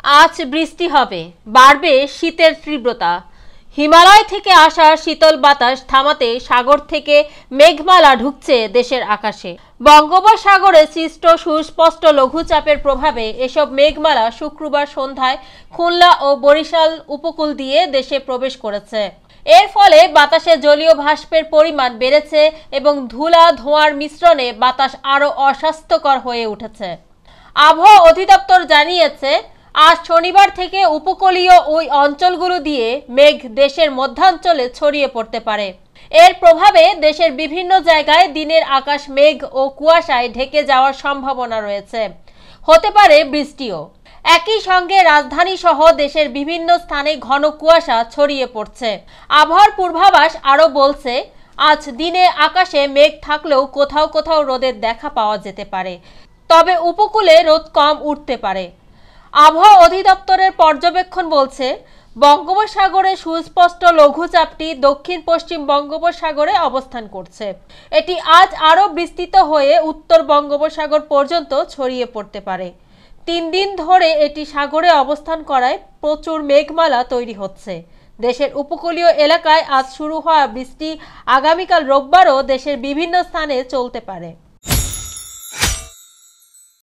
আজ বৃষ্টি হবে, বাড়বে শীতের তীব্রতা। হিমালয় থেকে আসা শীতল বাতাস থামাতে সাগর থেকে মেঘমালা ঢুকছে দেশের আকাশে। বঙ্গোপসাগরে সৃষ্ট সুস্পষ্ট লঘুচাপের প্রভাবে এসব মেঘমালা শুক্রবার সন্ধ্যায় খুলনা ও বরিশাল উপকূল দিয়ে দেশে প্রবেশ করেছে। এর ফলে বাতাসে জলীয় বাষ্পের পরিমাণ বেড়েছে এবং ধুলা ধোঁয়ার মিশ্রণে বাতাস আরও অস্বাস্থ্যকর হয়ে উঠেছে। আবহাওয়া অধিদপ্তর জানিয়েছে, আজ শনিবার থেকে উপকূলীয় ওই অঞ্চলগুলো দিয়ে মেঘ দেশের মধ্যাঞ্চলে ছড়িয়ে পড়তে পারে। এর প্রভাবে দেশের বিভিন্ন জায়গায় দিনের আকাশ মেঘ ও কুয়াশায় ঢেকে যাওয়ার সম্ভাবনা রয়েছে। হতে পারে বৃষ্টিও। একই সঙ্গে রাজধানী সহ দেশের বিভিন্ন স্থানে ঘন কুয়াশা ছড়িয়ে পড়ছে। আবহাওয়ার পূর্বাভাস আরও বলছে, আজ দিনে আকাশে মেঘ থাকলেও কোথাও কোথাও রোদের দেখা পাওয়া যেতে পারে, তবে উপকূলে রোদ কম উঠতে পারে। আবহাওয়া অধিদপ্তরের পর্যবেক্ষণ বলছে, বঙ্গোপসাগরে সুস্পষ্ট লঘুচাপটি দক্ষিণ পশ্চিম বঙ্গোপসাগরে অবস্থান করছে। এটি আজ আরও বিস্তৃত হয়ে উত্তর বঙ্গোপসাগর পর্যন্ত ছড়িয়ে পড়তে পারে। 3 দিন ধরে এটি সাগরে অবস্থান করায় প্রচুর মেঘমালা তৈরি হচ্ছে। দেশের উপকূলীয় এলাকায় আজ শুরু হওয়া বৃষ্টি আগামীকাল রোববারও দেশের বিভিন্ন স্থানে চলতে পারে।